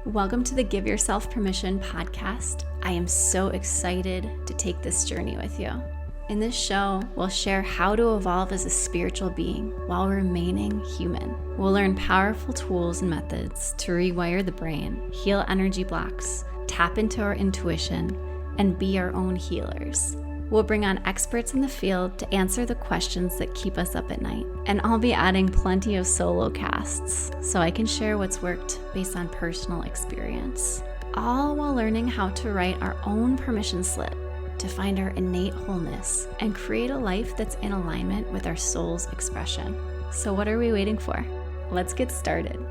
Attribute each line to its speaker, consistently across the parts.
Speaker 1: Welcome to the Give Yourself Permission podcast. I am so excited to take this journey with you. In this show, we'll share how to evolve as a spiritual being while remaining human. We'll learn powerful tools and methods to rewire the brain, heal energy blocks, tap into our intuition, and be our own healers. We'll bring on experts in the field to answer the questions that keep us up at night. And I'll be adding plenty of solo casts so I can share what's worked based on personal experience. All while learning how to write our own permission slip to find our innate wholeness and create a life that's in alignment with our soul's expression. So what are we waiting for? Let's get started.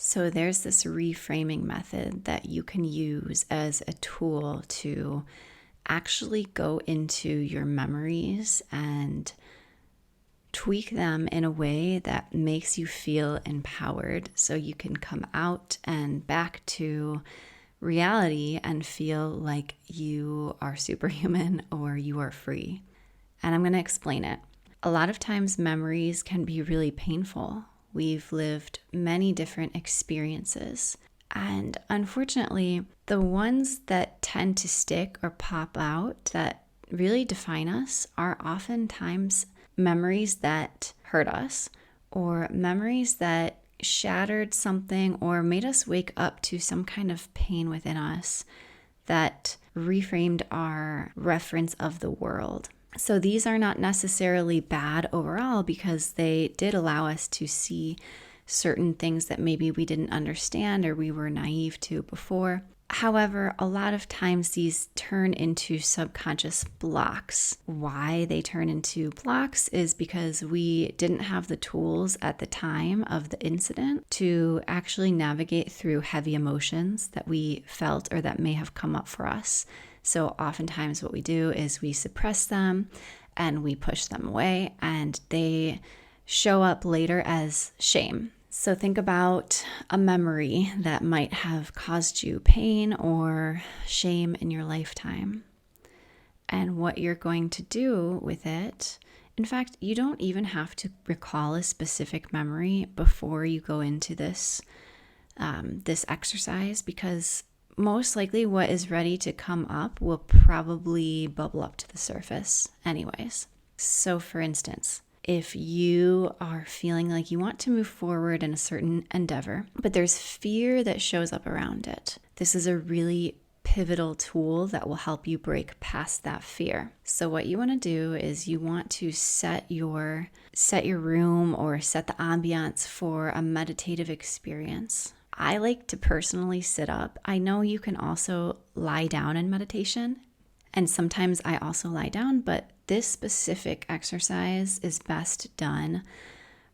Speaker 1: So there's this reframing method that you can use as a tool to actually go into your memories and tweak them in a way that makes you feel empowered so you can come out and back to reality and feel like you are superhuman or you are free. And I'm going to explain it. A lot of times memories can be really painful. We've lived many different experiences. And unfortunately, the ones that tend to stick or pop out that really define us are oftentimes memories that hurt us or memories that shattered something or made us wake up to some kind of pain within us that reframed our reference of the world. So these are not necessarily bad overall because they did allow us to see certain things that maybe we didn't understand or we were naive to before. However, a lot of times these turn into subconscious blocks. Why they turn into blocks is because we didn't have the tools at the time of the incident to actually navigate through heavy emotions that we felt or that may have come up for us. So oftentimes what we do is we suppress them and we push them away and they show up later as shame. So think about a memory that might have caused you pain or shame in your lifetime and what you're going to do with it. In fact, you don't even have to recall a specific memory before you go into this exercise because most likely what is ready to come up will probably bubble up to the surface anyways. So for instance, if you are feeling like you want to move forward in a certain endeavor, but there's fear that shows up around it, this is a really pivotal tool that will help you break past that fear. So what you want to do is you want to set your room or set the ambiance for a meditative experience. I like to personally sit up. I know you can also lie down in meditation, and sometimes I also lie down, but this specific exercise is best done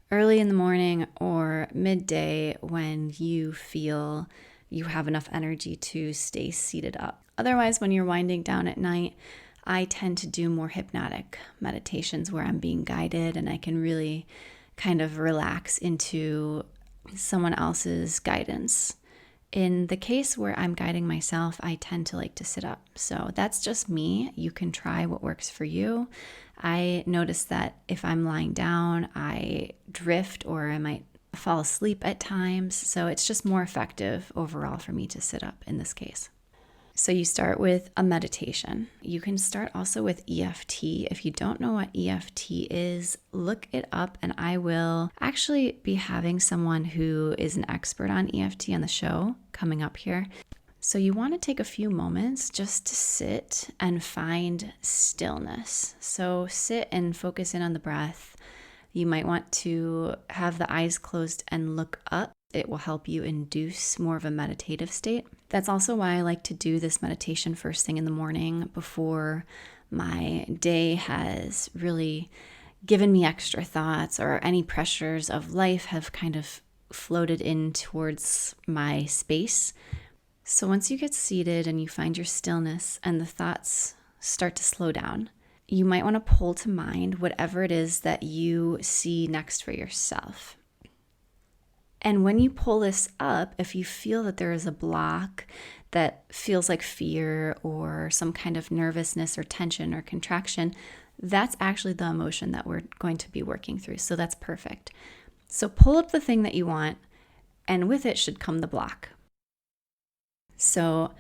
Speaker 1: early in the morning or midday when you feel you have enough energy to stay seated up. Otherwise, when you're winding down at night, I tend to do more hypnotic meditations where I'm being guided and I can really kind of relax into someone else's guidance. In the case where I'm guiding myself, I tend to like to sit up. So that's just me. You can try what works for you. I notice that if I'm lying down, I drift or I might fall asleep at times. So it's just more effective overall for me to sit up in this case. So you start with a meditation. You can start also with EFT. If you don't know what EFT is, look it up, and I will actually be having someone who is an expert on EFT on the show coming up here. So you want to take a few moments just to sit and find stillness. So sit and focus in on the breath. You might want to have the eyes closed and look up. It will help you induce more of a meditative state. That's also why I like to do this meditation first thing in the morning before my day has really given me extra thoughts or any pressures of life have kind of floated in towards my space. So once you get seated and you find your stillness and the thoughts start to slow down, you might want to pull to mind whatever it is that you see next for yourself. And when you pull this up, if you feel that there is a block that feels like fear or some kind of nervousness or tension or contraction, that's actually the emotion that we're going to be working through. So that's perfect. So pull up the thing that you want, and with it should come the block. So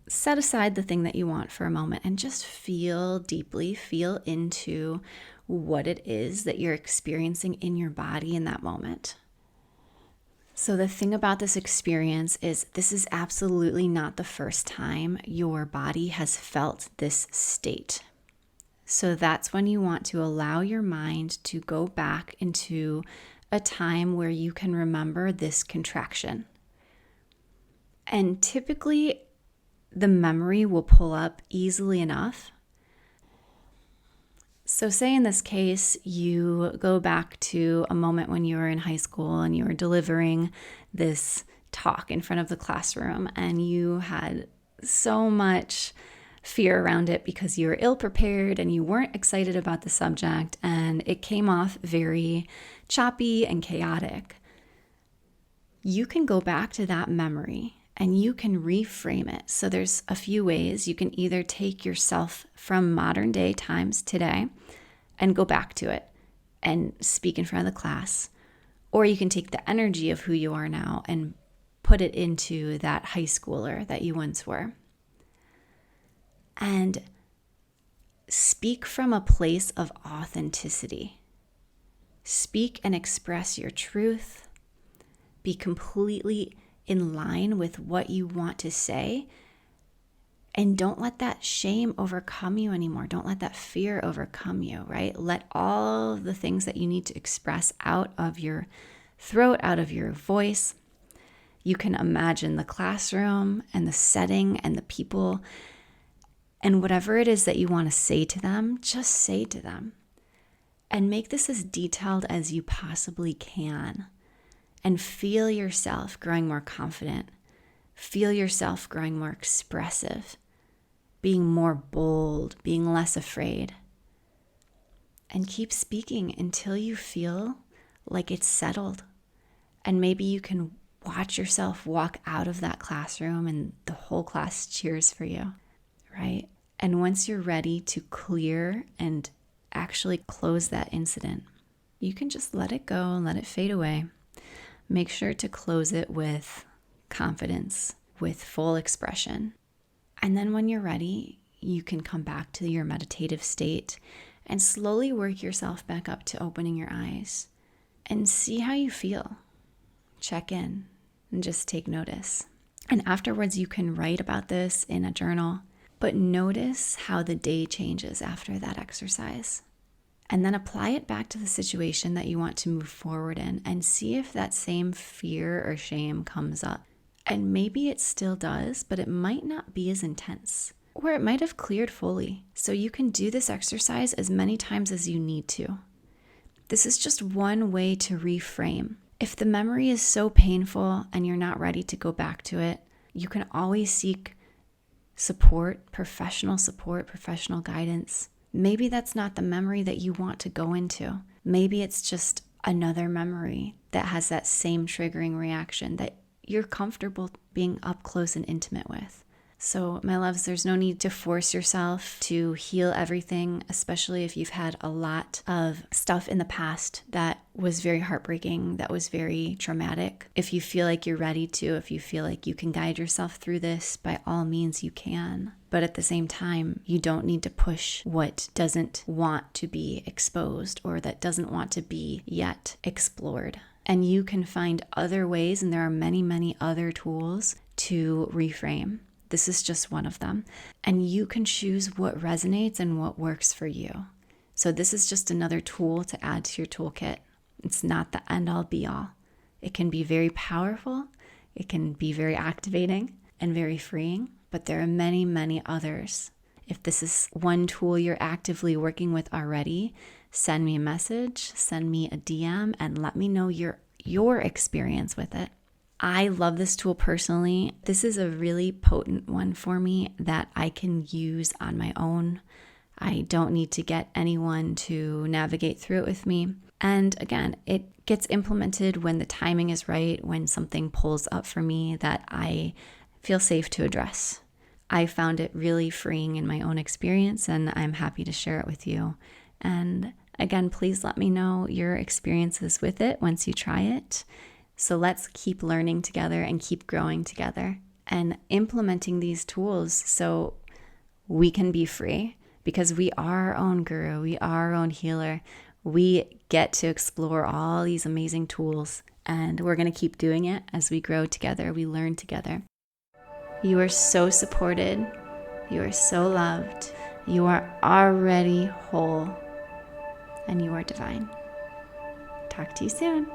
Speaker 1: set aside the thing that you want for a moment and just feel deeply, feel into what it is that you're experiencing in your body in that moment. So the thing about this experience is this is absolutely not the first time your body has felt this state. So that's when you want to allow your mind to go back into a time where you can remember this contraction. And typically, the memory will pull up easily enough. So say in this case, you go back to a moment when you were in high school and you were delivering this talk in front of the classroom and you had so much fear around it because you were ill-prepared and you weren't excited about the subject and it came off very choppy and chaotic. You can go back to that memory and you can reframe it. So there's a few ways. You can either take yourself from modern day times today and go back to it and speak in front of the class. Or you can take the energy of who you are now and put it into that high schooler that you once were. And speak from a place of authenticity. Speak and express your truth. Be completely in line with what you want to say. And don't let that shame overcome you anymore. Don't let that fear overcome you, right? Let all the things that you need to express out of your throat, out of your voice. You can imagine the classroom and the setting and the people. And whatever it is that you want to say to them, just say to them. And make this as detailed as you possibly can. And feel yourself growing more confident. Feel yourself growing more expressive, being more bold, being less afraid. And keep speaking until you feel like it's settled. And maybe you can watch yourself walk out of that classroom and the whole class cheers for you, right? And once you're ready to clear and actually close that incident, you can just let it go and let it fade away. Make sure to close it with confidence, with full expression. And then when you're ready, you can come back to your meditative state and slowly work yourself back up to opening your eyes and see how you feel. Check in and just take notice. And afterwards, you can write about this in a journal, but notice how the day changes after that exercise. And then apply it back to the situation that you want to move forward in and see if that same fear or shame comes up. And maybe it still does, but it might not be as intense, or it might have cleared fully. So you can do this exercise as many times as you need to. This is just one way to reframe. If the memory is so painful and you're not ready to go back to it, you can always seek support, professional guidance. Maybe that's not the memory that you want to go into. Maybe it's just another memory that has that same triggering reaction that you're comfortable being up close and intimate with. So, my loves, there's no need to force yourself to heal everything, especially if you've had a lot of stuff in the past that was very heartbreaking, that was very traumatic. If you feel like you're ready to, if you feel like you can guide yourself through this, by all means you can. But at the same time, you don't need to push what doesn't want to be exposed or that doesn't want to be yet explored. And you can find other ways, and there are many, many other tools to reframe. This is just one of them. And you can choose what resonates and what works for you. So this is just another tool to add to your toolkit. It's not the end-all be-all. It can be very powerful. It can be very activating and very freeing. But there are many, many others. If this is one tool you're actively working with already, send me a message, send me a DM, and let me know your experience with it. I love this tool personally. This is a really potent one for me that I can use on my own. I don't need to get anyone to navigate through it with me. And again, it gets implemented when the timing is right, when something pulls up for me that I feel safe to address. I found it really freeing in my own experience, and I'm happy to share it with you. And Again, please let me know your experiences with it once you try it. So let's keep learning together and keep growing together and implementing these tools so we can be free, because we are our own guru, we are our own healer. We get to explore all these amazing tools, and we're going to keep doing it as we grow together, we learn together. You are so supported. You are so loved. You are already whole, and you are divine. Talk to you soon.